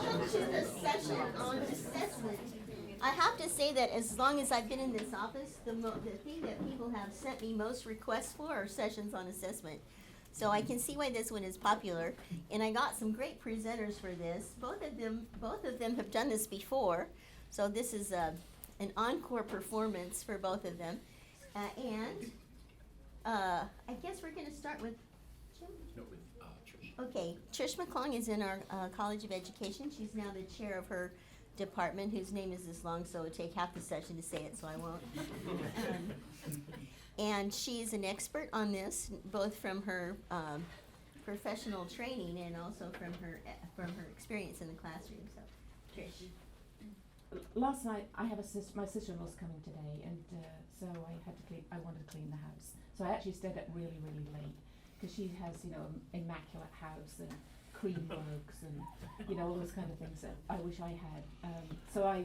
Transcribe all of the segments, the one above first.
welcome to the session on assessment. I have to say that as long as I've been in this office, the thing that people have sent me most requests for are sessions on assessment. So I can see why this one is popular, and I got some great presenters for this. Both of them have done this before, so this is an encore performance for both of them. I guess we're going to start with Jim. No, with Trish. Okay, Trish McClung is in our College of Education. She's now the chair of her department, whose name is this long, so it would take half the session to say it, so I won't. And she is an expert on this, both from her professional training and also from her experience in the classroom. So, Trish. Last night, I have my sister-in-law's coming today, and so I wanted to clean the house. So I actually stayed up really, really late, because she has, immaculate house and cream rugs and, all those kind of things that I wish I had. So I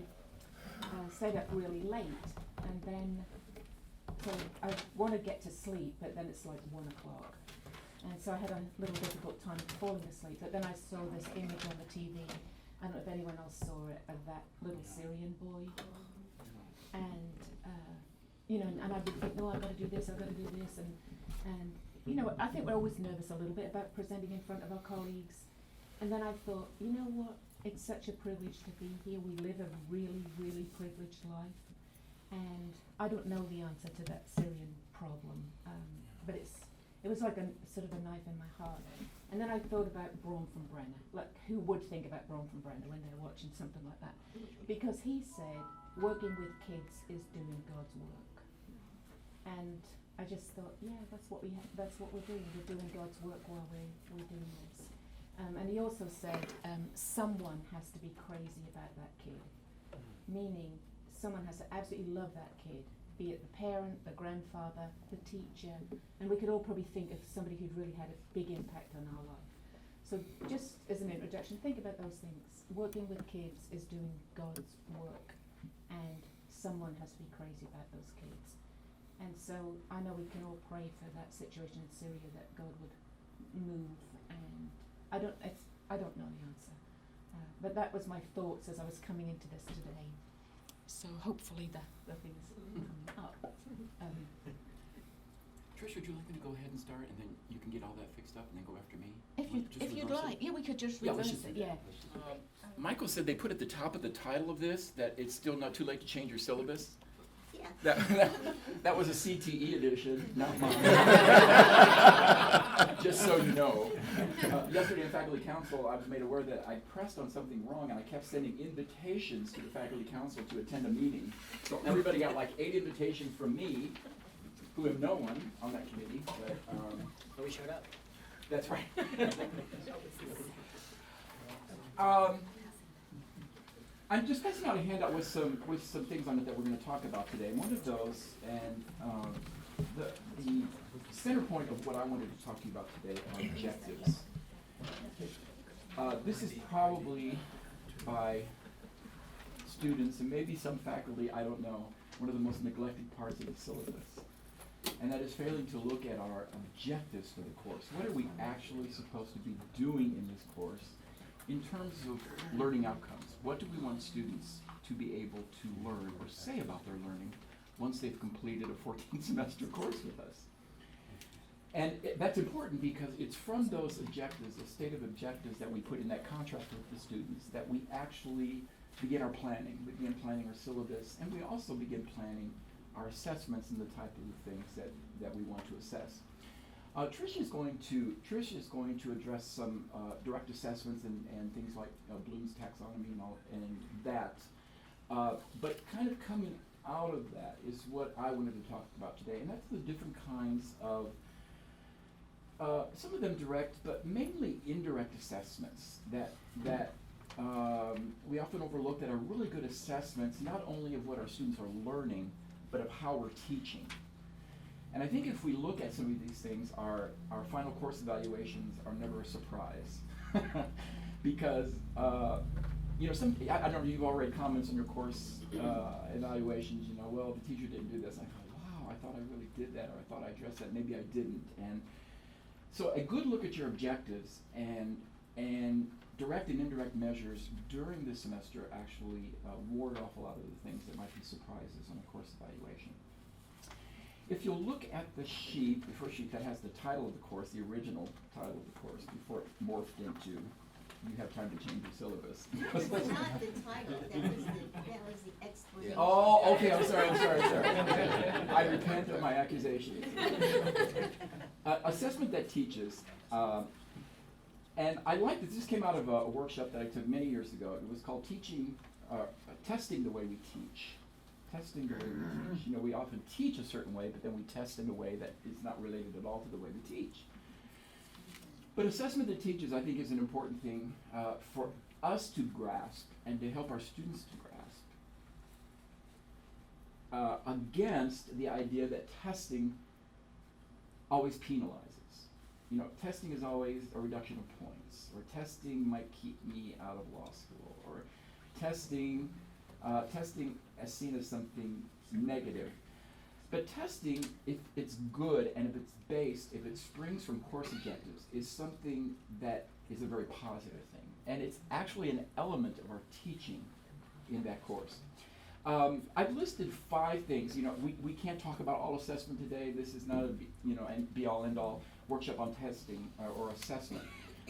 stayed up really late, and then, so I want to get to sleep, but then it's like 1 o'clock. And so I had a little difficult time falling asleep, but then I saw this image on the TV. I don't know if anyone else saw it, of that little Syrian boy. And, and I would think, no, I've got to do this, and I think we're always nervous a little bit about presenting in front of our colleagues. And then I thought, you know what, it's such a privilege to be here. We live a really, really privileged life. And I don't know the answer to that Syrian problem, but it was like a sort of a knife in my heart. And then I thought about Braun from Brenner. Like, who would think about Braun from Brenner when they're watching something like that? Because he said, working with kids is doing God's work. And I just thought, yeah, that's what we're doing. We're doing God's work while we're doing this. And he also said, someone has to be crazy about that kid. Meaning, someone has to absolutely love that kid, be it the parent, the grandfather, the teacher, and we could all probably think of somebody who'd really had a big impact on our life. So just as an introduction, think about those things. Working with kids is doing God's work, and someone has to be crazy about those kids. And so I know we can all pray for that situation in Syria, that God would move, and I don't know the answer. But that was my thoughts as I was coming into this today. So hopefully the things coming up. Trish, would you like me to go ahead and start, and then you can get all that fixed up, and then go after me? If you'd like, yeah, we could just let's reverse just it. do that. Yeah. Michael said they put at the top of the title of this that it's still not too late to change your syllabus. Yeah. That was a CTE edition, not mine. Just so you know. Yesterday in Faculty Council, I was made aware that I pressed on something wrong, and I kept sending invitations to the Faculty Council to attend a meeting. So everybody got like 8 invitations from me, who am no one on that committee. But we showed up. That's right. I'm just passing out a handout with some things on it that we're going to talk about today. One of those, and the center point of what I wanted to talk to you about today are objectives. This is probably by students and maybe some faculty, I don't know, one of the most neglected parts of the syllabus. And that is failing to look at our objectives for the course. What are we actually supposed to be doing in this course in terms of learning outcomes? What do we want students to be able to learn or say about their learning once they've completed a 14-semester course with us? And that's important because it's from those objectives, the state of objectives that we put in that contract with the students, that we actually begin our planning. We begin planning our syllabus, and we also begin planning our assessments and the type of things that we want to assess. Trish is going to address some direct assessments and things like Bloom's taxonomy and that. But kind of coming out of that is what I wanted to talk about today, and that's the different kinds of some of them direct, but mainly indirect assessments that we often overlook, that are really good assessments, not only of what our students are learning, but of how we're teaching. And I think if we look at some of these things, our final course evaluations are never a surprise. Because, I don't know, you've all read comments on your course evaluations, well, the teacher didn't do this. I thought, wow, I thought I really did that, or I thought I addressed that, maybe I didn't. And so a good look at your objectives and direct and indirect measures during this semester actually ward off a lot of the things that might be surprises on a course evaluation. If you'll look at the sheet, the first sheet that has the title of the course, the original title of the course, before it morphed into, you have time to change your syllabus. That was not the title, that was the explanation. Oh, okay, I'm sorry. I repent of my accusations. Assessment that teaches, and I like this. This came out of a workshop that I took many years ago. It was called testing the way we teach. Testing the way we teach. You know, we often teach a certain way, but then we test in a way that is not related at all to the way we teach. But assessment that teaches, I think, is an important thing for us to grasp and to help our students to grasp against the idea that testing always penalizes. You know, testing is always a reduction of points, or testing might keep me out of law school, or testing as seen as something negative. But testing, if it's good and if it springs from course objectives, is something that is a very positive thing. And it's actually an element of our teaching in that course. I've listed 5 things. You know, we can't talk about all assessment today. This is not a be all end all workshop on testing or assessment.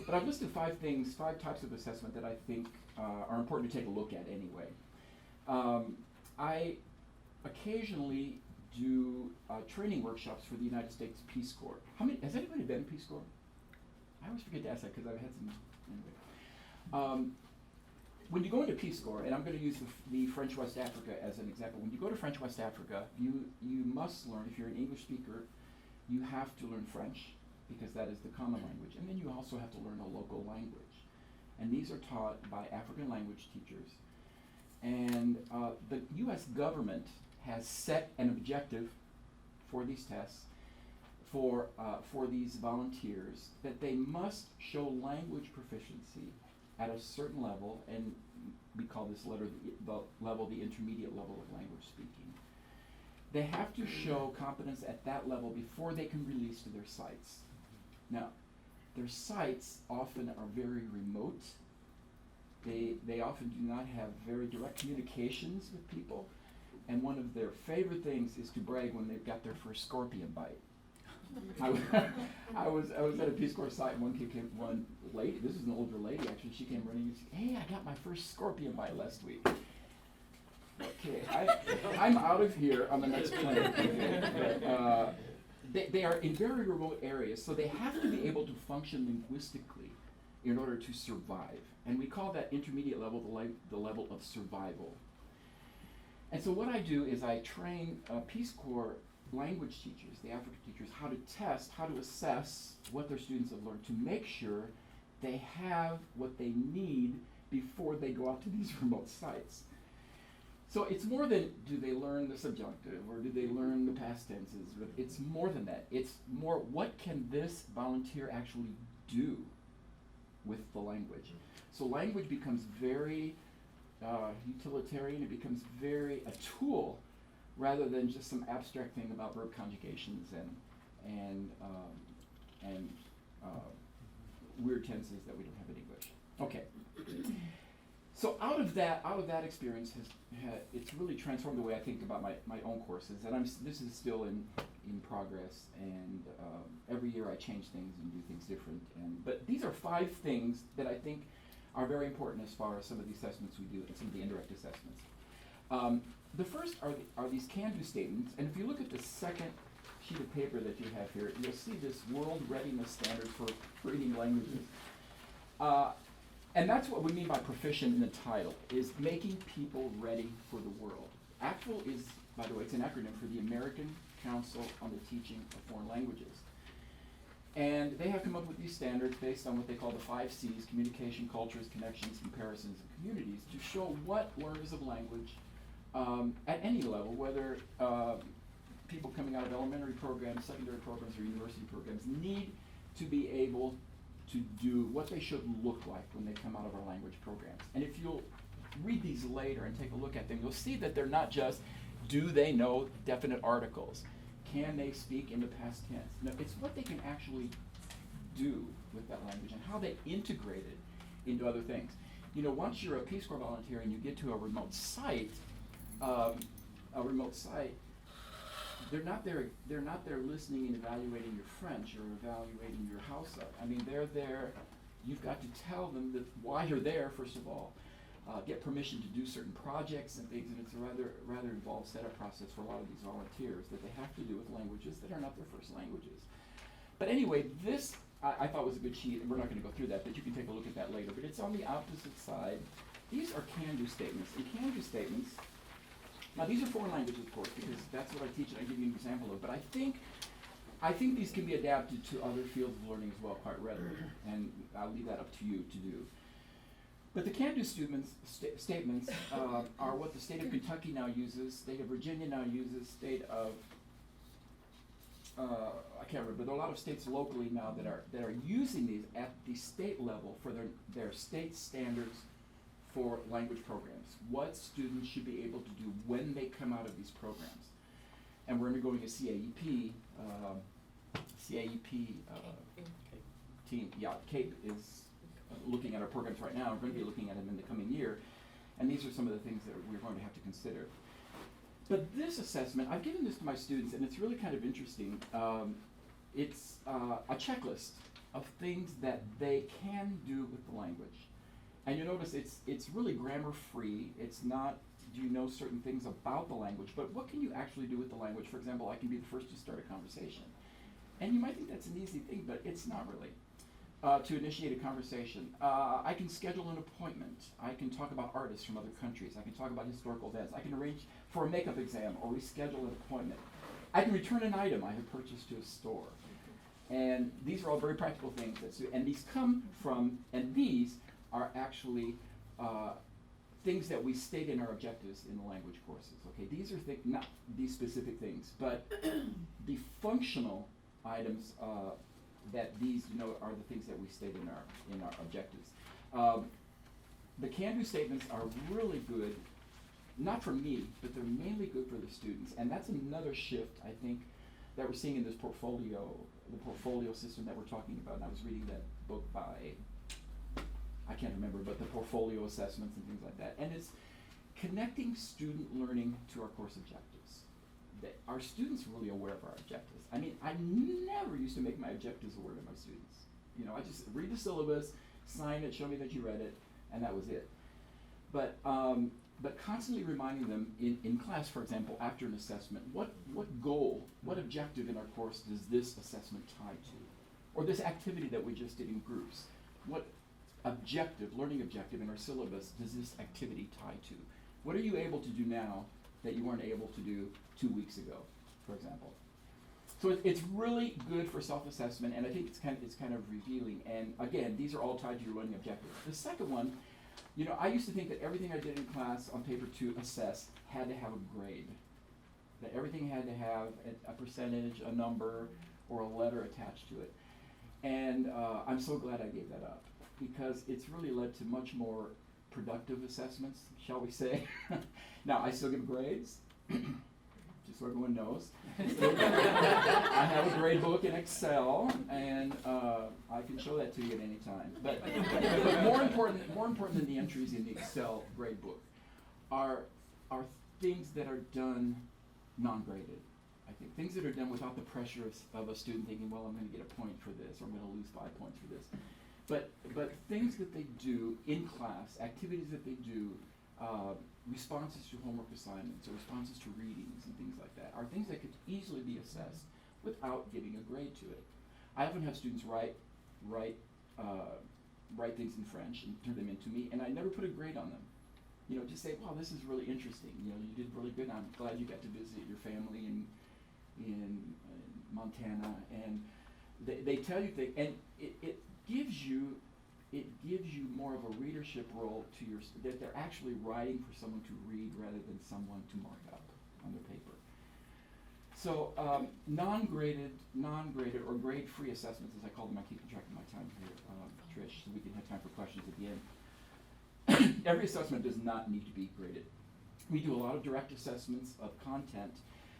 But I've listed 5 things, 5 types of assessment that I think are important to take a look at anyway. I occasionally do training workshops for the United States Peace Corps. Has anybody been Peace Corps? I always forget to ask that because I've had some. Anyway. When you go into Peace Corps, and I'm going to use the French West Africa as an example. When you go to French West Africa, you must learn, if you're an English speaker, you have to learn French because that is the common language. And then you also have to learn a local language. And these are taught by African language teachers. And the U.S. government has set an objective for these tests, for these volunteers, that they must show language proficiency at a certain level, and we call this the intermediate level of language speaking. They have to show competence at that level before they can release to their sites. Now, their sites often are very remote. They often do not have very direct communications with people, and one of their favorite things is to brag when they've got their first scorpion bite. I was at a Peace Corps site, and one lady, this is an older lady actually, she came running and said, "Hey, I got my first scorpion bite last week." Okay, I'm out of here on the next plane. They are in very remote areas, so they have to be able to function linguistically in order to survive. And we call that intermediate level the level of survival. And so what I do is I train Peace Corps language teachers, the African teachers, how to assess what their students have learned to make sure they have what they need before they go out to these remote sites. So it's more than do they learn the subjunctive or do they learn the past tenses, but it's more than that. It's more what can this volunteer actually do with the language. So language becomes very utilitarian, it becomes very a tool rather than just some abstract thing about verb conjugations and weird tenses that we don't have in English. Okay. So out of that experience it's really transformed the way I think about my own courses, and this is still in progress, and every year I change things and do things different. But these are 5 things that I think are very important as far as some of the assessments we do and some of the indirect assessments. The first are these can-do statements, and if you look at the second sheet of paper that you have here, you'll see this World Readiness Standard for Reading Languages. And that's what we mean by proficient in the title, is making people ready for the world. ACTFL is, by the way, it's an acronym for the American Council on the Teaching of Foreign Languages. And they have come up with these standards based on what they call the 5 C's, communication, cultures, connections, comparisons, and communities, to show what learners of language at any level, whether people coming out of elementary programs, secondary programs, or university programs, need to be able to do what they should look like when they come out of our language programs. And if you'll read these later and take a look at them, you'll see that they're not just, do they know definite articles? Can they speak in the past tense? No, it's what they can actually do with that language and how they integrate it into other things. You know, once you're a Peace Corps volunteer and you get to a remote site, they're not there listening and evaluating your French or evaluating your house up. I mean, they're there. You've got to tell them that why you're there, first of all. Get permission to do certain projects and things, and it's a rather involved setup process for a lot of these volunteers that they have to do with languages that are not their first languages. But anyway, this I thought was a good sheet, and we're not going to go through that, but you can take a look at that later. But it's on the opposite side. These are can-do statements, and can-do statements. Now these are foreign languages, of course, because that's what I teach, and I give you an example of. But I think these can be adapted to other fields of learning as well, quite readily, and I'll leave that up to you to do. But the can-do statements are what the state of Kentucky now uses, state of Virginia now uses, state of I can't remember, but there are a lot of states locally now that are using these at the state level for their state standards for language programs. What students should be able to do when they come out of these programs. And we're undergoing a CAEP team. Yeah, Kate is looking at our programs right now. We're going to be looking at them in the coming year. And these are some of the things that we're going to have to consider. But this assessment, I've given this to my students, and it's really kind of interesting. It's a checklist of things that they can do with the language. And you notice it's really grammar-free. It's not, do you know certain things about the language, but what can you actually do with the language? For example, I can be the first to start a conversation. And you might think that's an easy thing, but it's not really. To initiate a conversation. I can schedule an appointment. I can talk about artists from other countries. I can talk about historical events. I can arrange for a makeup exam or reschedule an appointment. I can return an item I have purchased to a store. And these are all very practical things. And these come from, and these are actually things that we state in our objectives in the language courses. Okay, these are not these specific things, but the functional items that these are the things that we state in our objectives. The can-do statements are really good, not for me, but they're mainly good for the students. And that's another shift, I think, that we're seeing in this portfolio, the portfolio system that we're talking about. And I was reading that book by, I can't remember, but the portfolio assessments and things like that. And it's connecting student learning to our course objectives. Our students are really aware of our objectives. I mean, I never used to make my objectives aware of my students. You know, I just read the syllabus, sign it, show me that you read it, and that was it. But constantly reminding them in class, for example, after an assessment, what goal, what objective in our course does this assessment tie to? Or this activity that we just did in groups, what objective, learning objective in our syllabus does this activity tie to? What are you able to do now that you weren't able to do 2 weeks ago, for example? So it's really good for self-assessment, and I think it's kind of revealing. And again, these are all tied to your learning objectives. The second one, you know, I used to think that everything I did in class on paper to assess had to have a grade. That everything had to have a percentage, a number, or a letter attached to it. And I'm so glad I gave that up, because it's really led to much more productive assessments, shall we say. Now, I still give grades, just so everyone knows. I have a grade book in Excel, and I can show that to you at any time. But more important than the entries in the Excel grade book are things that are done non-graded. I think things that are done without the pressure of a student thinking, well, I'm going to get a point for this, or I'm going to lose 5 points for this. But things that they do in class, activities that they do, responses to homework assignments or responses to readings and things like that are things that could easily be assessed without giving a grade to it. I often have students write things in French and turn them into me, and I never put a grade on them. You know, just say, wow, this is really interesting. You know, you did really good. I'm glad you got to visit your family in Montana, and they tell you things, and it gives you more of a readership role to that they're actually writing for someone to read rather than someone to mark up on their paper. So non-graded or grade-free assessments, as I call them. I'm keeping track of my time here, Trish, so we can have time for questions at the end. Every assessment does not need to be graded. We do a lot of direct assessments of content,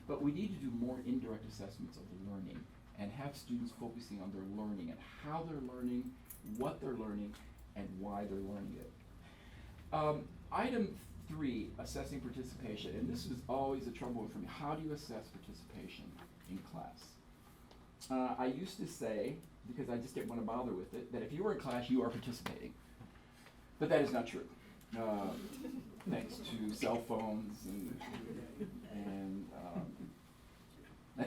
but we need to do more indirect assessments of learning and have students focusing on their learning and how they're learning, what they're learning, and why they're learning it. Item 3, assessing participation, and this was always a trouble for me. How do you assess participation in class? I used to say, because I just didn't want to bother with it, that if you were in class, you are participating. But that is not true. Thanks to cell phones and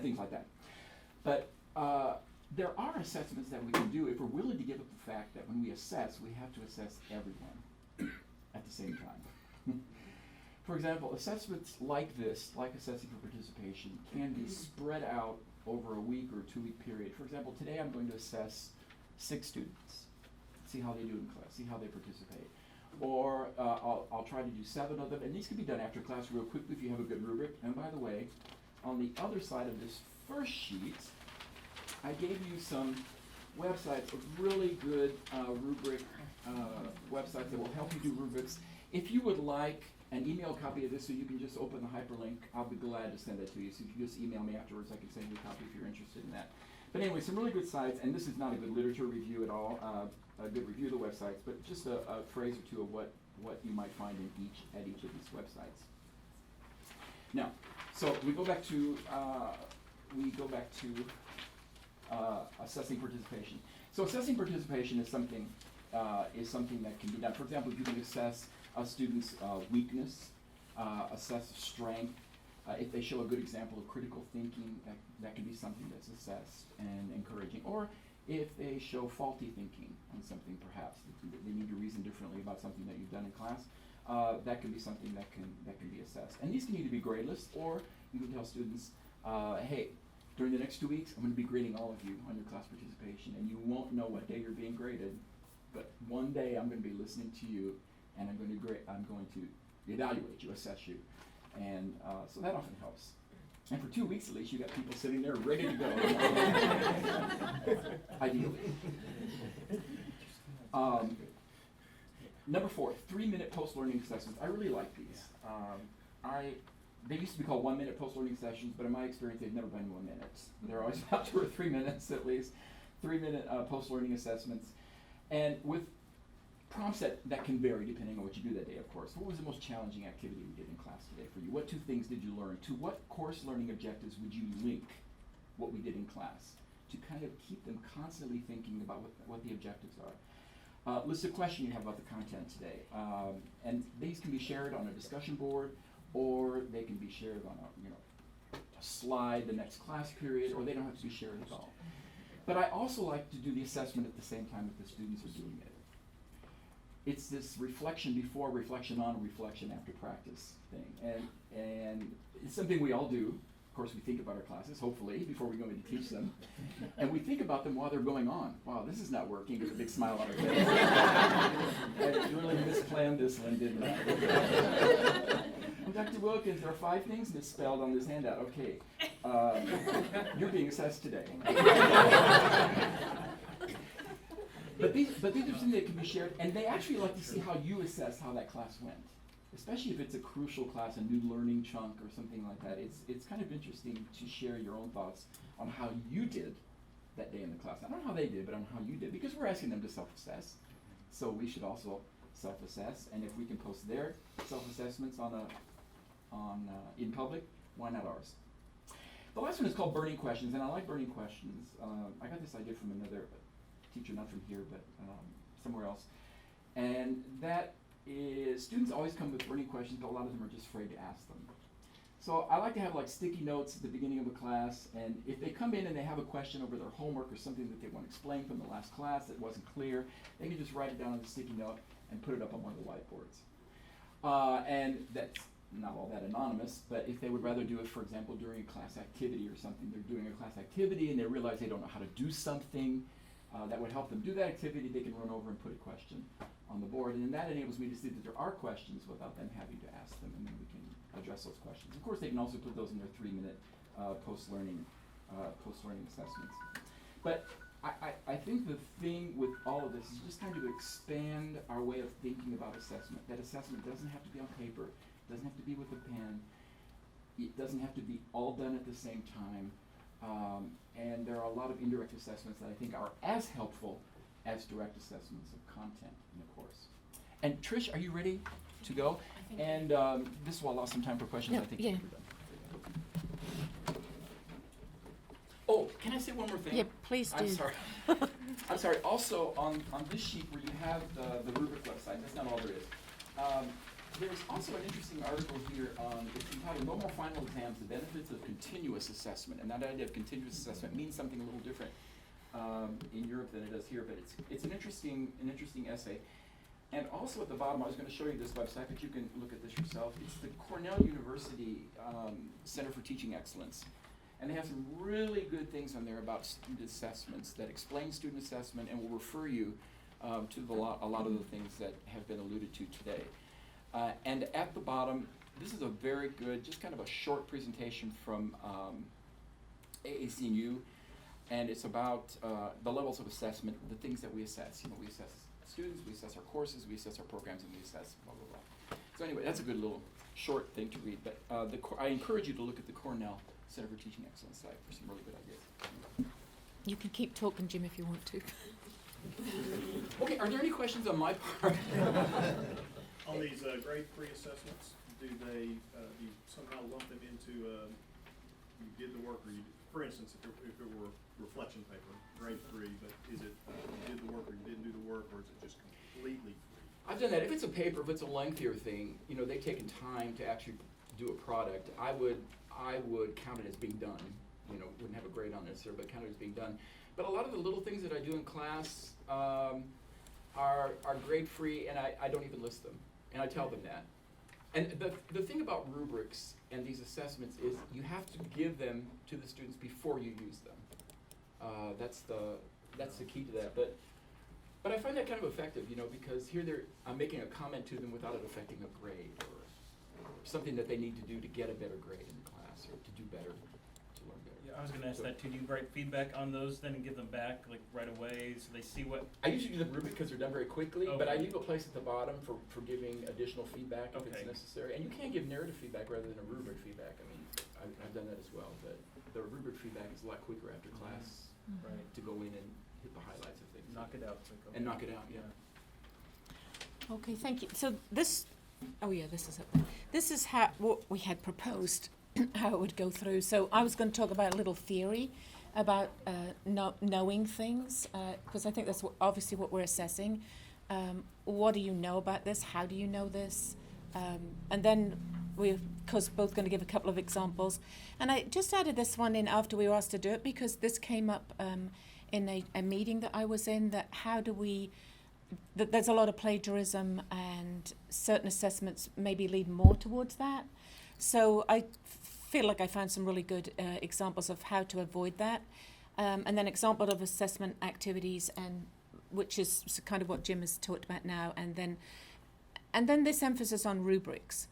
things like that. But there are assessments that we can do if we're willing to give up the fact that when we assess, we have to assess everyone at the same time. For example, assessments like this, like assessing for participation, can be spread out over a week or 2-week period. For example, today I'm going to assess 6 students, see how they do in class, see how they participate. Or I'll try to do 7 of them, and these can be done after class real quickly if you have a good rubric. And by the way, on the other side of this first sheet, I gave you some websites of really good rubric websites that will help you do rubrics. If you would like an email copy of this so you can just open the hyperlink, I'll be glad to send that to you. So if you just email me afterwards, I can send you a copy if you're interested in that. But anyway, some really good sites, and this is not a good literature review at all, a good review of the websites, but just a phrase or two of what you might find in at each of these websites. Now, so we go back to assessing participation. So assessing participation is something that can be done. For example, you can assess a student's weakness, assess strength. If they show a good example of critical thinking, that can be something that's assessed and encouraging. Or if they show faulty thinking on something, perhaps they need to reason differently about something that you've done in class, that can be something that can be assessed. And these can either be gradeless, or you can tell students, hey, during the next 2 weeks, I'm going to be grading all of you on your class participation, and you won't know what day you're being graded, but one day I'm going to be listening to you, and I'm going to evaluate you, assess you, and so that often helps. And for 2 weeks at least, you got people sitting there ready to go. Ideally. Number 4, 3-minute post-learning assessments. I really like these. They used to be called 1-minute post-learning sessions, but in my experience, they've never been 1 minute. They're always about 2 or 3 minutes at least. 3-minute post-learning assessments. And with prompts that can vary depending on what you do that day, of course. What was the most challenging activity we did in class today for you? What 2 things did you learn? To what course learning objectives would you link what we did in class to kind of keep them constantly thinking about what the objectives are? List a question you have about the content today. And these can be shared on a discussion board, or they can be shared on a slide the next class period, or they don't have to be shared at all. But I also like to do the assessment at the same time that the students are doing it. It's this reflection before, reflection on, reflection after practice thing. And it's something we all do. Of course, we think about our classes, hopefully, before we go in to teach them. And we think about them while they're going on. Wow, this is not working, with a big smile on our face. I really misplanned this one, didn't I? Dr. Wilkins, there are 5 things misspelled on this handout. Okay, you're being assessed today. But these are things that can be shared, and they actually like to see how you assess how that class went, especially if it's a crucial class, a new learning chunk or something like that. It's kind of interesting to share your own thoughts on how you did that day in the class. Not on how they did, but on how you did, because we're asking them to self-assess. So we should also self-assess, and if we can post their self-assessments in public, why not ours? The last one is called burning questions, and I like burning questions. I got this idea from another teacher, not from here, but somewhere else. And that is, students always come with burning questions, but a lot of them are just afraid to ask them. So I like to have like sticky notes at the beginning of a class, and if they come in and they have a question over their homework or something that they want to explain from the last class that wasn't clear, they can just write it down on a sticky note and put it up on one of the whiteboards. And that's not all that anonymous, but if they would rather do it, for example, during a class activity or something, they're doing a class activity and they realize they don't know how to do something that would help them do that activity, they can run over and put a question on the board, and then that enables me to see that there are questions without them having to ask them, and then we can address those questions. Of course, they can also put those in their 3-minute post-learning assessments. But I think the thing with all of this is just kind of expand our way of thinking about assessment. That assessment doesn't have to be on paper, doesn't have to be with a pen, it doesn't have to be all done at the same time, and there are a lot of indirect assessments that I think are as helpful as direct assessments of content in the course. And Trish, are you ready to go? And this will allow some time for questions. No, I think yeah. you're done. Oh, can I say one more thing? Yeah, please do. I'm sorry. I'm sorry. Also, on this sheet where you have the rubric website, that's not all there is. There's also an interesting article here on, it's entitled No More Final Exams, the Benefits of Continuous Assessment. And that idea of continuous assessment means something a little different in Europe than it does here, but it's an interesting essay. And also at the bottom, I was going to show you this website, but you can look at this yourself. It's the Cornell University Center for Teaching Excellence. And they have some really good things on there about student assessments that explain student assessment and will refer you to a lot of the things that have been alluded to today. And at the bottom, this is a very good, just kind of a short presentation from AAC&U, and it's about the levels of assessment, the things that we assess. You know, we assess students, we assess our courses, we assess our programs, and we assess blah, blah, blah. So anyway, that's a good little short thing to read, but I encourage you to look at the Cornell Center for Teaching Excellence site for some really good ideas. You can keep talking, Jim, if you want to. Okay, are there any questions on my part? On these grade 3 assessments, do they, you somehow lump them into, you did the work, or you, for instance, if it were reflection paper, grade 3, but is it, you did the work or you didn't do the work, or is it just completely free? I've done that. If it's a paper, if it's a lengthier thing, you know, they've taken time to actually do a product, I would count it as being done. You know, wouldn't have a grade on it, sir, but count it as being done. But a lot of the little things that I do in class are grade free, and I don't even list them, and I tell them that. And the thing about rubrics and these assessments is you have to give them to the students before you use them. That's the key to that. But I find that kind of effective, you know, because here I'm making a comment to them without it affecting a grade or something that they need to do to get a better grade in the class or to do better, to learn better. Yeah, I was going to ask that too. Do you write feedback on those then and give them back like right away so they see what? I usually do the rubric because they're done very quickly, Okay. but I leave a place at the bottom for giving additional feedback if Okay. it's necessary. And you can give narrative feedback rather than a rubric feedback. I mean, I've done that as well, but the rubric feedback is a lot quicker after class Right. to go in and hit the highlights of things. Knock it out. And knock it out, yeah. Okay, thank you. So this is up there. This is what we had proposed, how it would go through. So I was going to talk about a little theory about knowing things, because I think that's obviously what we're assessing. What do you know about this? How do you know this? And then we're, of course, both going to give a couple of examples. And I just added this one in after we were asked to do it because this came up in a meeting that I was in, that how do we, that there's a lot of plagiarism and certain assessments maybe lead more towards that. So I feel like I found some really good examples of how to avoid that. And then example of assessment activities, and which is kind of what Jim has talked about now, and then this emphasis on rubrics.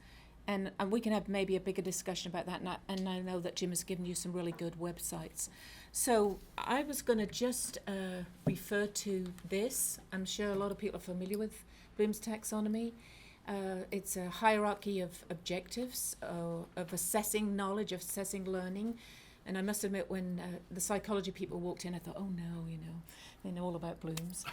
And we can have maybe a bigger discussion about that, and I know that Jim has given you some really good websites. So I was going to just refer to this. I'm sure a lot of people are familiar with Bloom's taxonomy. It's a hierarchy of objectives, of assessing knowledge, of assessing learning. And I must admit, when the psychology people walked in, I thought, oh no, they know all about Bloom's.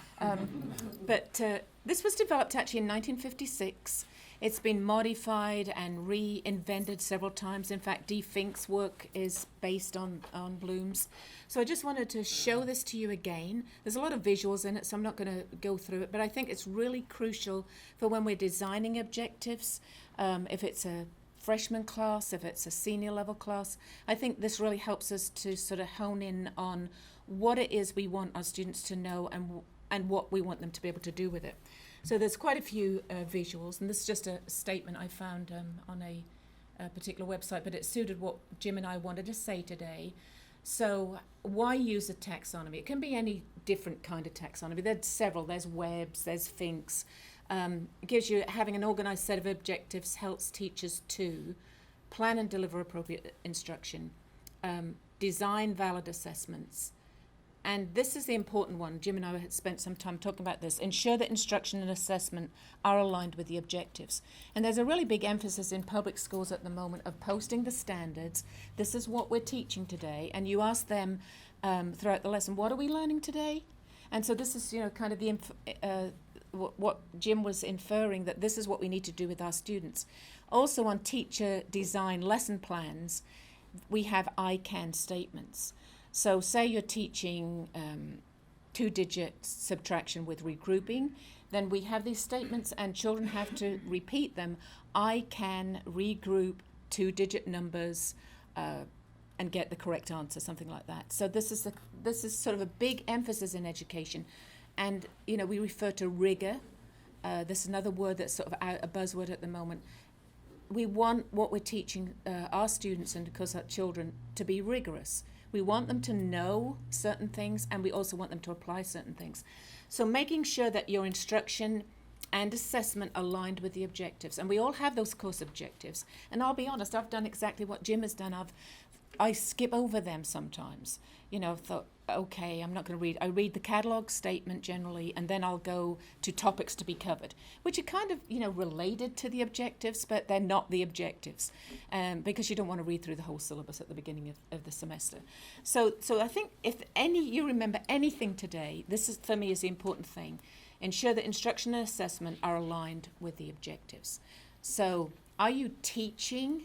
But this was developed actually in 1956. It's been modified and reinvented several times. In fact, D. Fink's work is based on Bloom's. So I just wanted to show this to you again. There's a lot of visuals in it, so I'm not going to go through it, but I think it's really crucial for when we're designing objectives, if it's a freshman class, if it's a senior level class. I think this really helps us to sort of hone in on what it is we want our students to know and what we want them to be able to do with it. So there's quite a few visuals, and this is just a statement I found on a particular website, but it suited what Jim and I wanted to say today. So why use a taxonomy? It can be any different kind of taxonomy. There's several. There's Webb's, there's Fink's. It gives you, having an organized set of objectives helps teachers to plan and deliver appropriate instruction, design valid assessments. And this is the important one. Jim and I had spent some time talking about this. Ensure that instruction and assessment are aligned with the objectives. And there's a really big emphasis in public schools at the moment of posting the standards. This is what we're teaching today. And you ask them throughout the lesson, what are we learning today? And so this is, kind of the what Jim was inferring, that this is what we need to do with our students. Also on teacher design lesson plans, we have I can statements. So say you're teaching 2-digit subtraction with regrouping, then we have these statements and children have to repeat them. I can regroup 2-digit numbers and get the correct answer, something like that. So this is sort of a big emphasis in education. And, we refer to rigor. This is another word that's sort of a buzzword at the moment. We want what we're teaching our students and, of course, our children to be rigorous. We want them to know certain things, and we also want them to apply certain things. So making sure that your instruction and assessment aligned with the objectives. And we all have those course objectives. And I'll be honest, I've done exactly what Jim has done. I skip over them sometimes. I've thought, okay, I'm not going to read. I read the catalogue statement generally, and then I'll go to topics to be covered, which are kind of, related to the objectives, but they're not the objectives, because you don't want to read through the whole syllabus at the beginning of the semester. So I think if you remember anything today, this is, for me, is the important thing. Ensure that instruction and assessment are aligned with the objectives. So are you teaching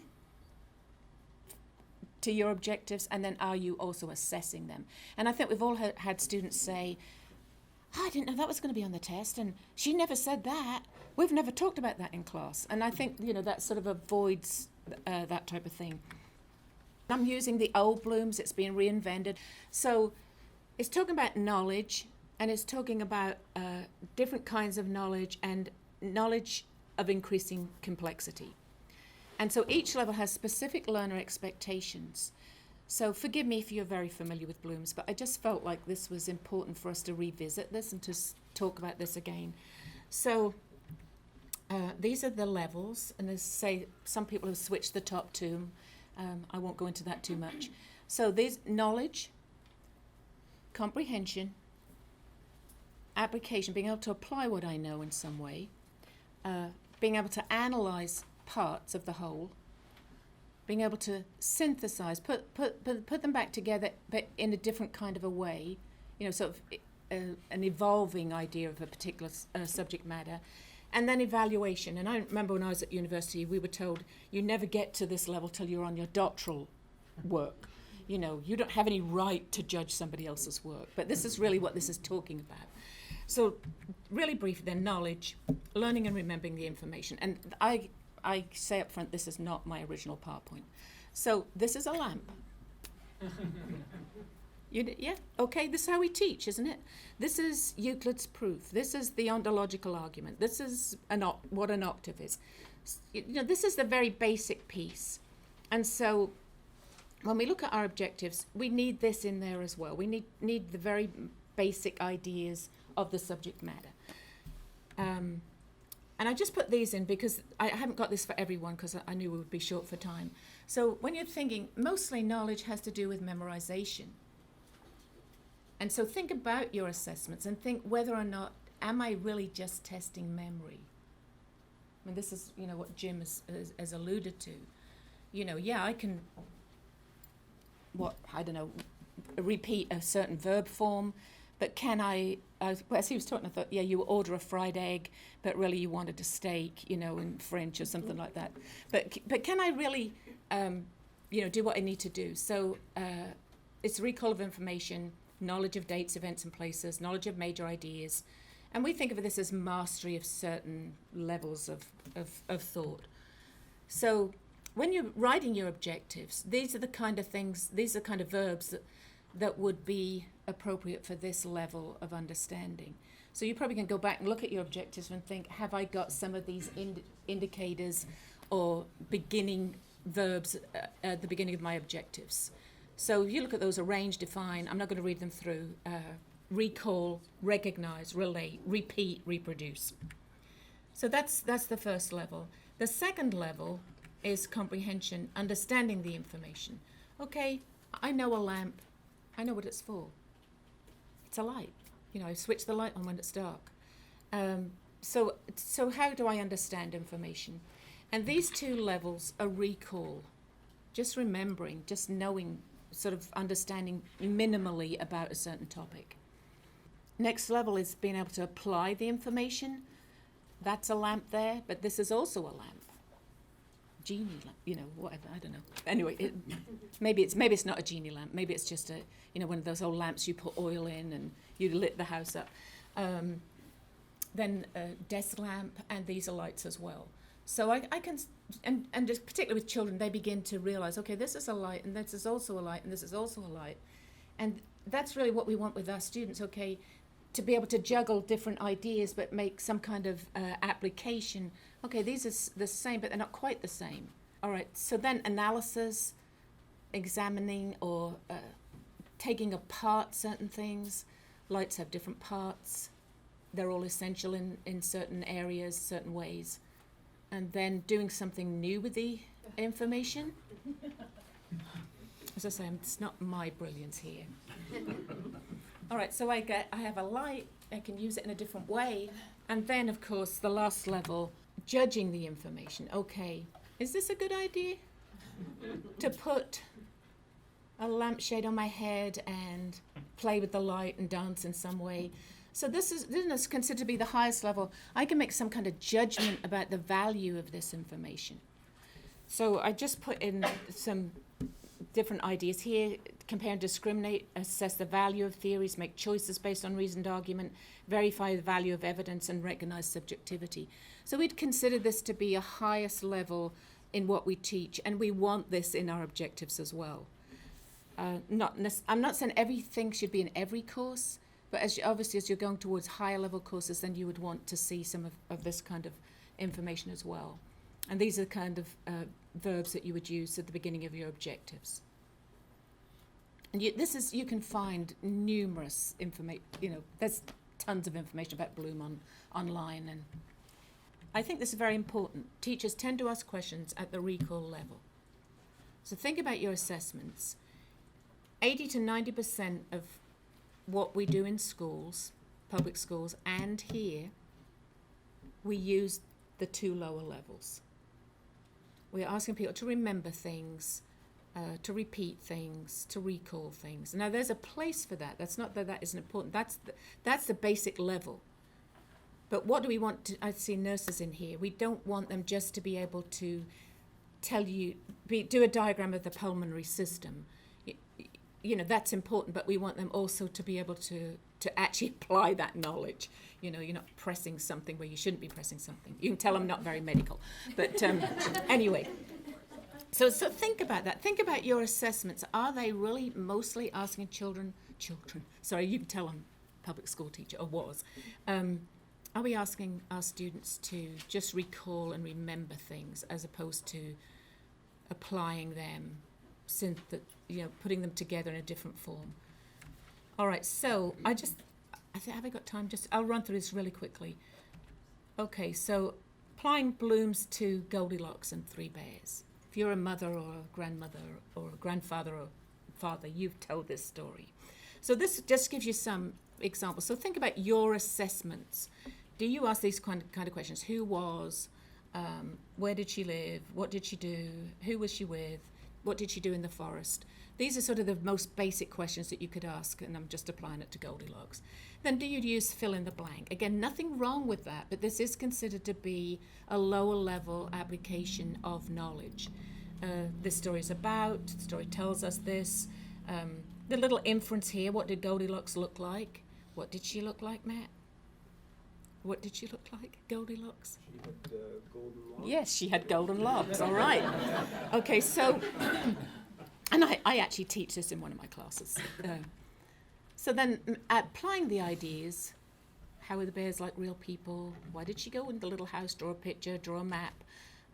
to your objectives, and then are you also assessing them? And I think we've all had students say, I didn't know that was going to be on the test, and she never said that. We've never talked about that in class. And I think, that sort of avoids that type of thing. I'm using the old Bloom's, it's being reinvented. So it's talking about knowledge, and it's talking about different kinds of knowledge and knowledge of increasing complexity. And so each level has specific learner expectations. So forgive me if you're very familiar with Bloom's, but I just felt like this was important for us to revisit this and to talk about this again. So these are the levels, and there's, say, some people have switched the top two. I won't go into that too much. So there's knowledge, comprehension, application, being able to apply what I know in some way, being able to analyze parts of the whole, being able to synthesize, put them back together, but in a different kind of a way, sort of an evolving idea of a particular subject matter, and then evaluation. And I remember when I was at university, we were told you never get to this level till you're on your doctoral work. You don't have any right to judge somebody else's work. But this is really what this is talking about. So really briefly then, knowledge, learning and remembering the information. And I say up front, this is not my original PowerPoint. So this is a lamp. Yeah, okay, this is how we teach, isn't it? This is Euclid's proof. This is the ontological argument. This is what an octave is. This is the very basic piece. And so when we look at our objectives, we need this in there as well. We need the very basic ideas of the subject matter. And I just put these in because I haven't got this for everyone because I knew we would be short for time. So when you're thinking, mostly knowledge has to do with memorization. And so think about your assessments and think whether or not, am I really just testing memory? I mean, this is, what Jim has alluded to. Yeah, I can, repeat a certain verb form, but can I, as he was talking, I thought, yeah, you order a fried egg, but really you wanted a steak, in French or something like that. But can I really, do what I need to do? So it's recall of information, knowledge of dates, events, and places, knowledge of major ideas. And we think of this as mastery of certain levels of thought. So when you're writing your objectives, these are the kind of things, these are kind of verbs that would be appropriate for this level of understanding. So you probably can go back and look at your objectives and think, have I got some of these indicators or beginning verbs at the beginning of my objectives? So if you look at those: arrange, define. I'm not going to read them through. Recall, recognize, relate, repeat, reproduce. So that's the first level. The second level is comprehension, understanding the information. Okay, I know a lamp. I know what it's for. It's a light. I switch the light on when it's dark. So how do I understand information? And these two levels are recall, just remembering, just knowing, sort of understanding minimally about a certain topic. next level is being able to apply the information. That's a lamp there, but this is also a lamp. Genie lamp, you know, whatever, I don't know. Anyway, maybe it's not a genie lamp. Maybe it's just a, you know, one of those old lamps you put oil in and you lit the house up. Then a desk lamp, and these are lights as well. So I can, and just particularly with children, they begin to realize, okay, this is a light, and this is also a light, and this is also a light. And that's really what we want with our students, okay, to be able to juggle different ideas but make some kind of application. Okay, these are the same, but they're not quite the same. All right, so then analysis, examining or taking apart certain things. Lights have different parts. They're all essential in certain areas, certain ways. And then doing something new with the information. As I say, it's not my brilliance here. All right, so I have a light, I can use it in a different way. And then, of course, the last level, judging the information. Okay, is this a good idea? To put a lampshade on my head and play with the light and dance in some way. So this is considered to be the highest level. I can make some kind of judgment about the value of this information. So I just put in some different ideas here: compare and discriminate, assess the value of theories, make choices based on reasoned argument, verify the value of evidence, and recognize subjectivity. So we'd consider this to be a highest level in what we teach, and we want this in our objectives as well. I'm not saying everything should be in every course, but obviously as you're going towards higher level courses, then you would want to see some of this kind of information as well. And these are the kind of verbs that you would use at the beginning of your objectives. And you can find numerous information, you know, there's tons of information about Bloom online, and I think this is very important. Teachers tend to ask questions at the recall level. So think about your assessments. 80 to 90% of what we do in schools, public schools, and here, we use the two lower levels. We're asking people to remember things, to repeat things, to recall things. Now, there's a place for that. That's not that that isn't important. That's the basic level. But what do we want to, I see nurses in here. We don't want them just to be able to tell you, do a diagram of the pulmonary system. You know, that's important, but we want them also to be able to actually apply that knowledge. You know, you're not pressing something where you shouldn't be pressing something. You can tell I'm not very medical. But anyway, so think about that. Think about your assessments. Are they really mostly asking children, sorry, you can tell I'm a public school teacher, or was. Are we asking our students to just recall and remember things as opposed to applying them, putting them together in a different form? All right, so have I got time? I'll run through this really quickly. Okay, so applying Bloom's to Goldilocks and Three Bears. If you're a mother or a grandmother or a grandfather or father, you've told this story. So this just gives you some examples. So think about your assessments. Do you ask these kind of questions? Who was? Where did she live? What did she do? Who was she with? What did she do in the forest? These are sort of the most basic questions that you could ask, and I'm just applying it to Goldilocks. Then do you use fill in the blank? Again, nothing wrong with that, but this is considered to be a lower level application of knowledge. This story is about, the story tells us this. The little inference here, what did Goldilocks look like? What did she look like, Matt? What did she look like, Goldilocks? She had golden locks. Yes, she had golden locks, all right. Okay, so, and I actually teach this in one of my classes. So then applying the ideas, how are the bears like real people? Why did she go in the little house, draw a picture, draw a map?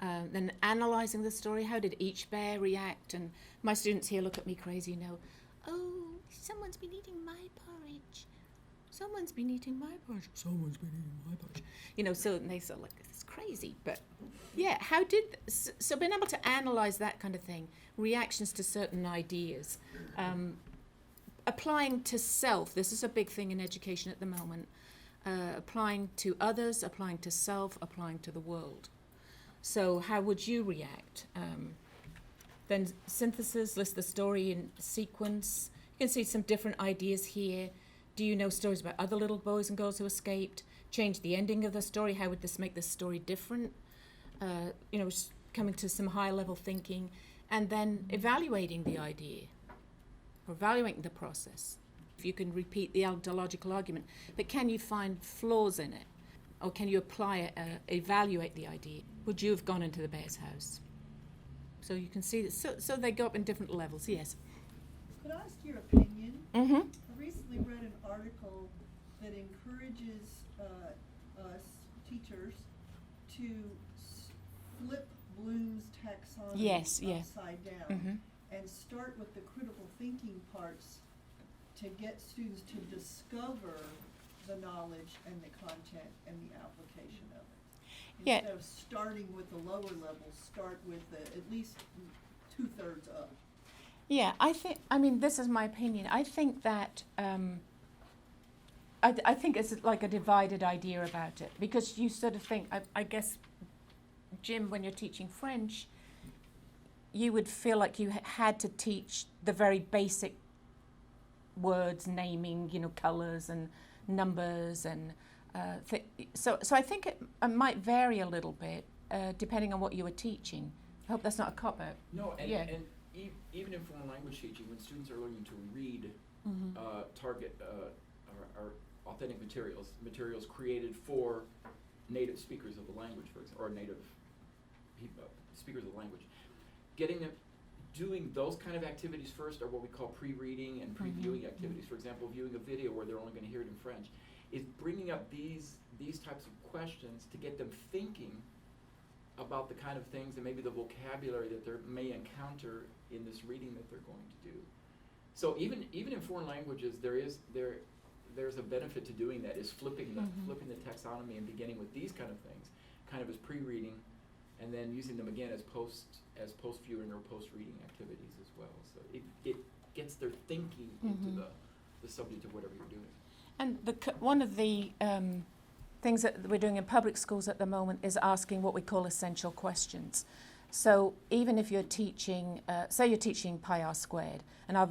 Then analysing the story, how did each bear react? And my students here look at me crazy, oh, someone's been eating my porridge. Someone's been eating my porridge. Someone's been eating my porridge. So they sort of like, it's crazy. But yeah, so being able to analyse that kind of thing, reactions to certain ideas, applying to self, this is a big thing in education at the moment, applying to others, applying to self, applying to the world. So how would you react? Then synthesis, list the story in sequence. You can see some different ideas here. do you know stories about other little boys and girls who escaped? Change the ending of the story. How would this make the story different? Just coming to some higher level thinking, and then evaluating the idea, or evaluating the process. If you can repeat the ontological argument, but can you find flaws in it? Or can you apply it, evaluate the idea? Would you have gone into the bear's house? So you can see that, so they go up in different levels, yes. Could I ask your opinion? Mm-hmm. I recently read an article that encourages us teachers to flip Bloom's taxonomy Yes, yeah. upside down Mm-hmm. and start with the critical thinking parts to get students to discover the knowledge and the content and the application of it. Yeah. Instead of starting with the lower levels, start with at least 2/3 up. Yeah, this is my opinion. I think that, I think it's like a divided idea about it, because you sort of think, I guess, Jim, when you're teaching French, you would feel like you had to teach the very basic words, naming, colours and numbers, and so I think it might vary a little bit depending on what you were teaching. I hope that's not a cop-out. No, and, Yeah. and even in foreign language teaching, when students are learning to read target or authentic materials created for native speakers of the language, for example, or native speakers of the language, getting them doing those kind of activities first are what we call pre-reading and previewing activities. For example, viewing a video where they're only going to hear it in French, is bringing up these types of questions to get them thinking about the kind of things and maybe the vocabulary that they may encounter in this reading that they're going to do. So even in foreign languages, there's a benefit to doing that, is flipping the taxonomy and beginning with these kind of things, kind of as pre-reading, and then using them again as post-viewing or post-reading activities as well. So it gets their thinking into the subject of whatever you're doing. And one of the things that we're doing in public schools at the moment is asking what we call essential questions. So even if you're teaching, say you're teaching pi r squared, and I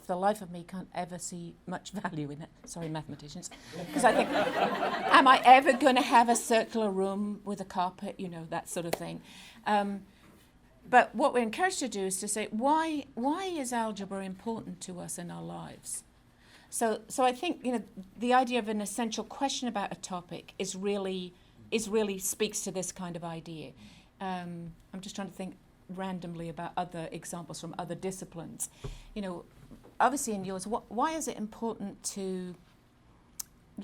for the life of me, can't ever see much value in it. Sorry, mathematicians. Because I think, am I ever going to have a circular room with a carpet, that sort of thing. But what we're encouraged to do is to say, why is algebra important to us in our lives? So I think, the idea of an essential question about a topic is really speaks to this kind of idea. I'm just trying to think randomly about other examples from other disciplines. Obviously in yours, why is it important to,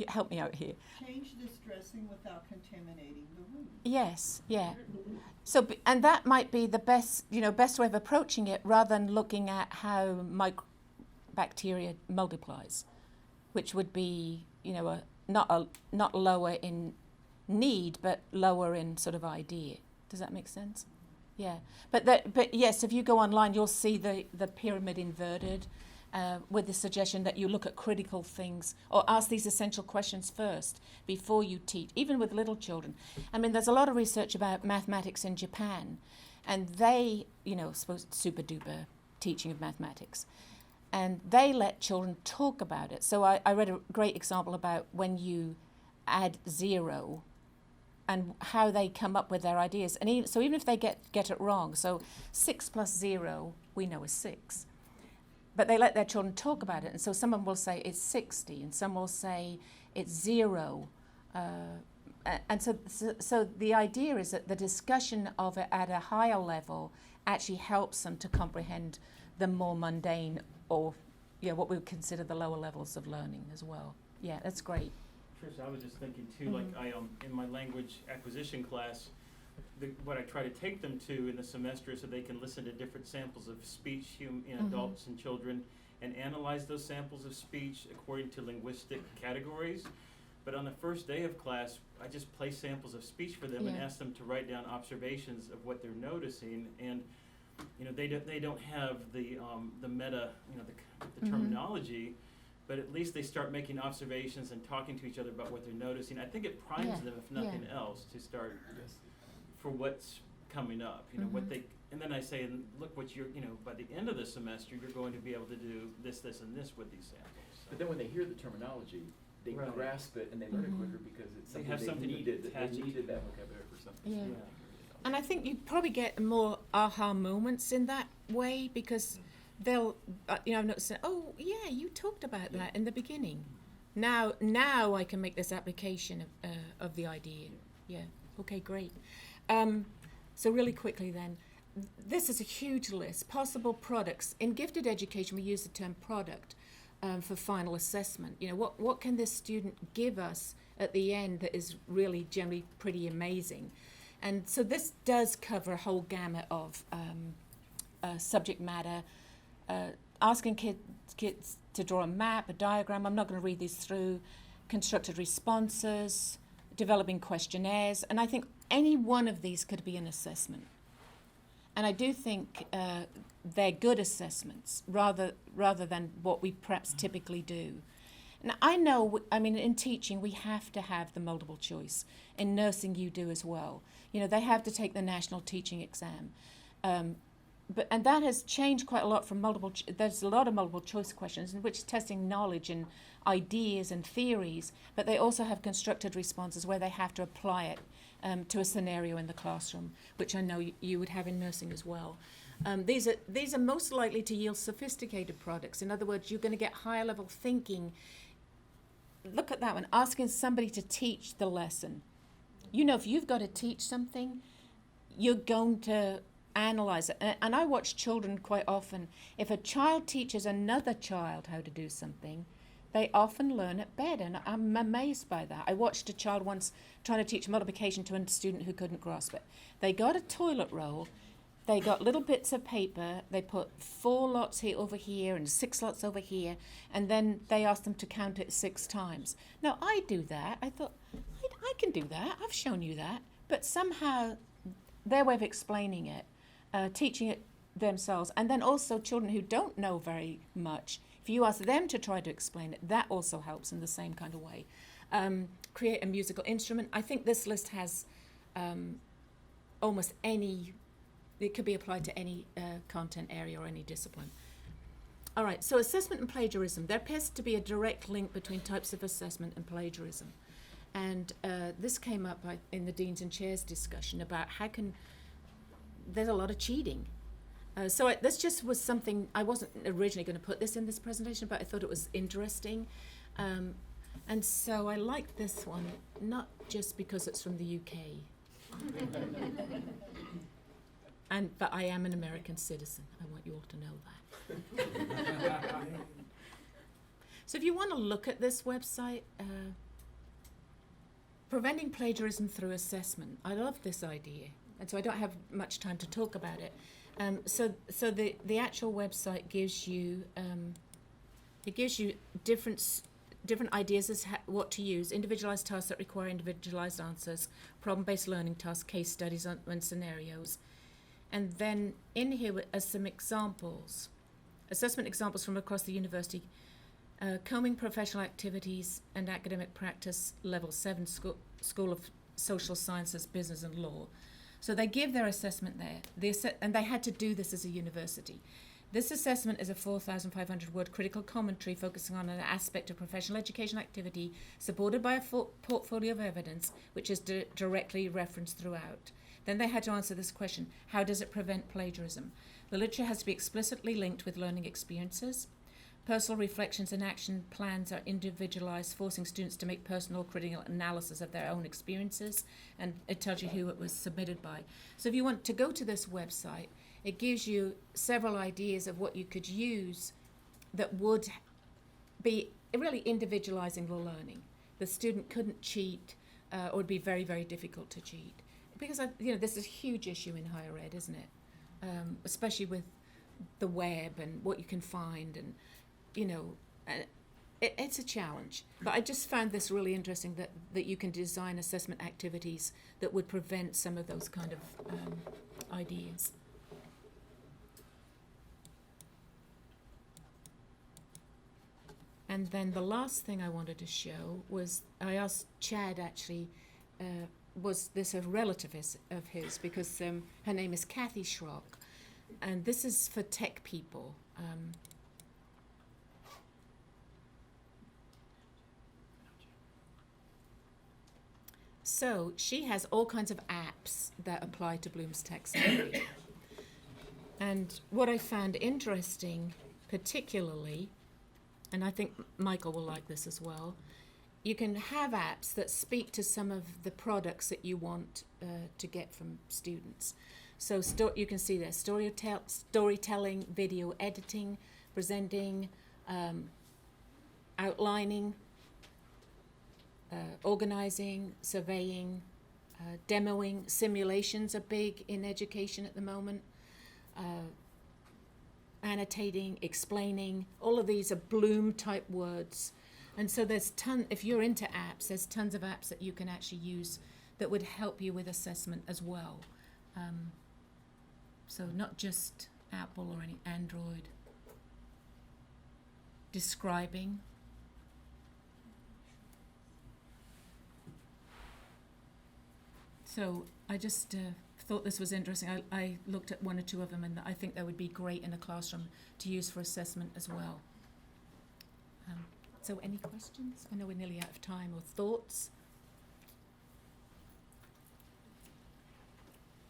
help me out here. Change this dressing without contaminating the room. Yes, yeah. So, and that might be the best way of approaching it, rather than looking at how bacteria multiplies, which would be, not lower in need, but lower in sort of idea. Does that make sense? Yeah. But yes, if you go online, you'll see the pyramid inverted, with the suggestion that you look at critical things or ask these essential questions first before you teach, even with little children. I mean, there's a lot of research about mathematics in Japan, and they, suppose super duper teaching of mathematics, and they let children talk about it. So I read a great example about when you add 0 and how they come up with their ideas. And even if they get it wrong, so 6 plus 0 we know is 6. But they let their children talk about it, and so someone will say it's 60, and some will say it's 0. And so the idea is that the discussion of it at a higher level actually helps them to comprehend the more mundane, or what we would consider the lower levels of learning as well. Yeah, that's great. Trish, I was just thinking too, like I in my language acquisition class, what I try to take them to in the semester is so they can listen to different samples of speech in adults and children, and analyze those samples of speech according to linguistic categories. But on the first day of class, I just play samples of speech for them and ask them to write down observations of what they're noticing. And they don't have the meta, the terminology, but at least they start making observations and talking to each other about what they're noticing. I think it primes them, if nothing else, to start for what's coming up. What they, and then I say, look, what you're, by the end of the semester, you're going to be able to do this, and this with these samples. So. But then when they hear the terminology, they Right. grasp it and they learn it Mhm. quicker because it's They something have they something to needed. attach it They needed to. that vocabulary for something. Yeah. So And I think you probably get more aha moments in that way because they'll, I've noticed, oh yeah, you talked about that in the beginning. Now I can make this application of the idea. Yeah. Okay, great. So really quickly then, this is a huge list. Possible products. In gifted education, we use the term product for final assessment. What can this student give us at the end that is really generally pretty amazing? And so this does cover a whole gamut of subject matter, asking kids to draw a map, a diagram. I'm not going to read these through. Constructed responses, developing questionnaires, and I think any one of these could be an assessment. And I do think they're good assessments rather than what we perhaps typically do. Now, in teaching, we have to have the multiple choice. In nursing, you do as well. They have to take the national teaching exam. And that has changed quite a lot from there's a lot of multiple choice questions in which is testing knowledge and ideas and theories, but they also have constructed responses where they have to apply it to a scenario in the classroom, which I know you would have in nursing as well. These are most likely to yield sophisticated products. In other words, you're going to get higher level thinking. Look at that one, asking somebody to teach the lesson. If you've got to teach something, you're going to analyze it. And I watch children quite often. If a child teaches another child how to do something, they often learn it better, and I'm amazed by that. I watched a child once trying to teach multiplication to a student who couldn't grasp it. They got a toilet roll, they got little bits of paper, they put 4 lots here over here and 6 lots over here, and then they asked them to count it 6 times. Now, I do that. I thought, I can do that. I've shown you that. But somehow, their way of explaining it, teaching it themselves, and then also children who don't know very much, if you ask them to try to explain it, that also helps in the same kind of way. Create a musical instrument. I think this list has almost any, it could be applied to any content area or any discipline. All right, so assessment and plagiarism. There appears to be a direct link between types of assessment and plagiarism. And this came up in the Deans and Chairs discussion about there's a lot of cheating. So this just was something, I wasn't originally going to put this in this presentation, but I thought it was interesting. And so I like this one, not just because it's from the UK. But I am an American citizen. I want you all to know that. So if you want to look at this website, preventing plagiarism through assessment. I love this idea, and so I don't have much time to talk about it. So the actual website gives you different ideas as what to use, individualized tasks that require individualized answers, problem-based learning tasks, case studies and scenarios. And then in here are some examples, assessment examples from across the university, combing professional activities and academic practice, level 7 School of Social Sciences, Business and Law. So they give their assessment there, and they had to do this as a university. This assessment is a 4,500-word critical commentary focusing on an aspect of professional education activity supported by a portfolio of evidence, which is directly referenced throughout. Then they had to answer this question: how does it prevent plagiarism? The literature has to be explicitly linked with learning experiences. Personal reflections and action plans are individualized, forcing students to make personal critical analysis of their own experiences, and it tells you who it was submitted by. So if you want to go to this website, it gives you several ideas of what you could use that would be really individualizing the learning. The student couldn't cheat, or it would be very, very difficult to cheat. Because, this is a huge issue in higher ed, isn't it? Especially with the web and what you can find, and, it's a challenge. But I just found this really interesting that you can design assessment activities that would prevent some of those kind of ideas. And then the last thing I wanted to show was, I asked Chad actually, was this a relative of his, because her name is Kathy Schrock, and this is for tech people. So she has all kinds of apps that apply to Bloom's taxonomy. And what I found interesting, particularly, and I think Michael will like this as well, you can have apps that speak to some of the products that you want to get from students. So you can see there, storytelling, video editing, presenting, outlining, organizing, surveying, demoing. Simulations are big in education at the moment. Annotating, explaining, all of these are Bloom type words. And so if you're into apps, there's tons of apps that you can actually use that would help you with assessment as well. So not just Apple or any Android. Describing. So I just thought this was interesting. I looked at one or two of them, and I think that would be great in a classroom to use for assessment as well. So any questions? I know we're nearly out of time, or thoughts?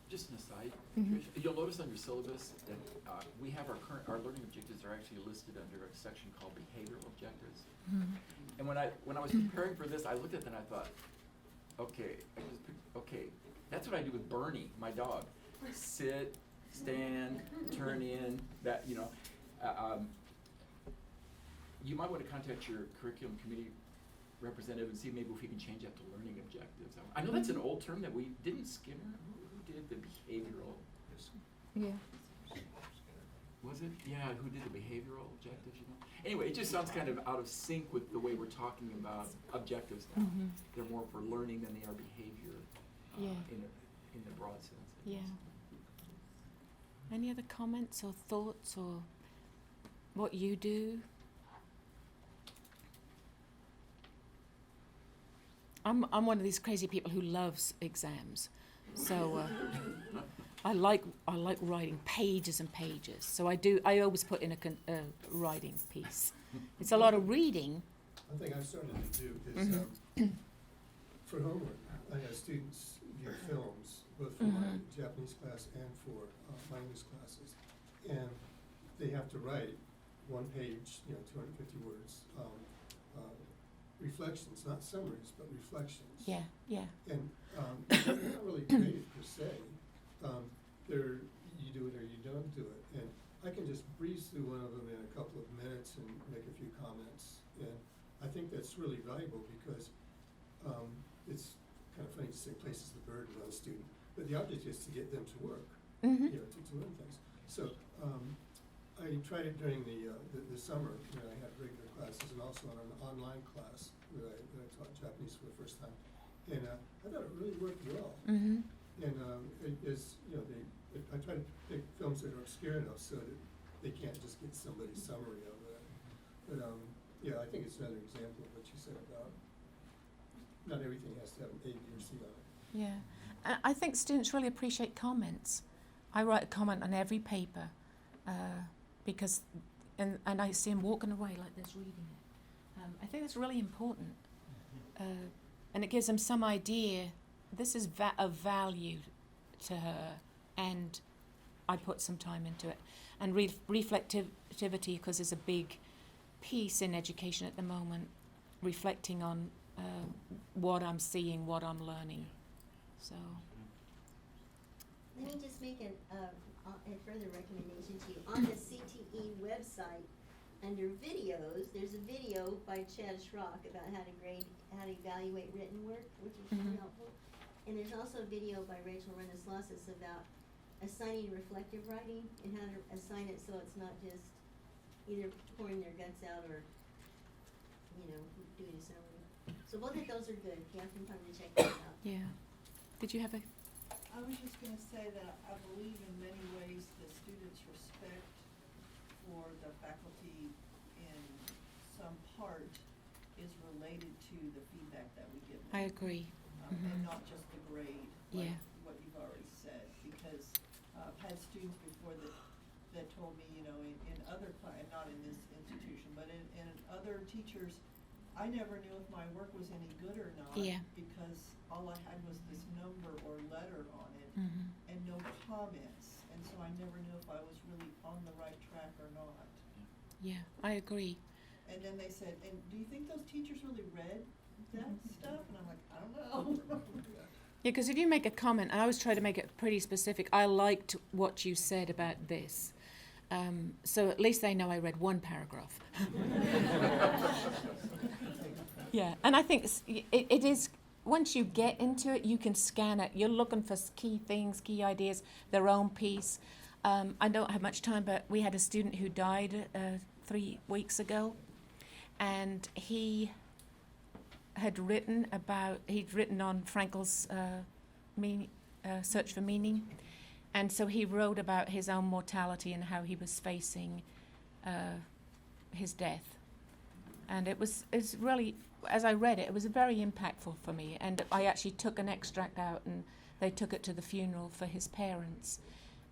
Just an aside, Mhm. Trish, you'll notice on your syllabus that we have our learning objectives are actually listed under a section called behavioral objectives. Mhm. And when I was preparing for this, I looked at it and I thought, okay, that's what I do with Bernie, my dog. Sit, stand, turn in, that, you know. You might want to contact your curriculum committee representative and see maybe if we can change that to learning objectives. I know that's an old term that we didn't Skinner. Who did the behavioral? Yeah. Was it? Yeah, who did the behavioral objectives? You know. Anyway, it just sounds kind of out of sync with the way we're talking about objectives now. Mhm. They're more for learning than they are behavior. Yeah. In the broad sense. I Yeah. guess. Any other comments or thoughts or what you do? I'm one of these crazy people who loves exams, so I like writing pages and pages. So I always put in a writing piece. It's a lot of reading. One thing I've started to do is, for homework, I have students view films, both for my Japanese class and for my English classes. And they have to write one page, 250 words, reflections, not summaries, but reflections. Yeah, yeah. And they're not really graded per se. You do it or you don't do it. And I can just breeze through one of them in a couple of minutes and make a few comments. And I think that's really valuable because it's kind of funny to say places the burden on a student, but the object is to get them to work, Mm-hmm. to learn things. So I tried it during the summer when I had regular classes and also on an online class that I taught Japanese for the first time. And I thought it really worked well. Mm-hmm. And it is, I try to pick films that are obscure enough so that they can't just get somebody's summary of it. But I think it's another example of what you said about not everything has to have an A, B, or C on it. Yeah. I think students really appreciate comments. I write a comment on every paper because, and I see them walking away like this reading it. I think that's really important. And it gives them some idea, this is of value to her, and I put some time into it. And reflectivity, because it's a big piece in education at the moment, reflecting on what I'm seeing, what I'm learning. So. Let me just make a further recommendation to you. On the CTE website, under videos, there's a video by Chad Schrock about how to evaluate written work, which is really helpful. And there's also a video by Rachel Renaslasis about assigning reflective writing and how to assign it so it's not just either pouring their guts out or, doing a summary. So both of those are good. If you have some time to check those out. Yeah. Did you have a? I was just gonna say that I believe in many ways the students' respect for the faculty in some part is related to the feedback that we give them. I agree. And not just the grade, like Yeah. what you've already said, because I've had students before that told me, in other not in this institution, but in other teachers, I never knew if my work was any good or not. Yeah. Because all I had was this number or letter on it and no comments. And so I never knew if I was really on the right track or not. Yeah, I agree. And then they said, and do you think those teachers really read that stuff? And I'm like, I don't know. Yeah, because if you make a comment, and I always try to make it pretty specific, I liked what you said about this. So at least they know I read one paragraph. Yeah, and I think it is, once you get into it, you can scan it. You're looking for key things, key ideas, their own piece. I don't have much time, but we had a student who died 3 weeks ago, and he had written on Frankel's Search for Meaning, and so he wrote about his own mortality and how he was facing his death. And it's really, as I read it, it was very impactful for me, and I actually took an extract out and they took it to the funeral for his parents.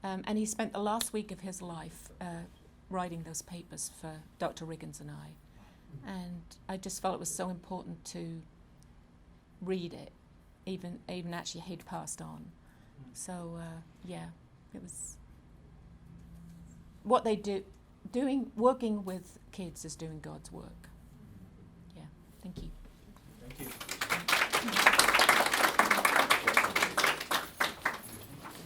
And he spent the last week of his life writing those papers for Dr. Wilkins and I. And I just felt it was so important to read it, even actually he'd passed on. So yeah, it was what they do. Working with kids is doing God's work. Yeah, thank you. Thank you.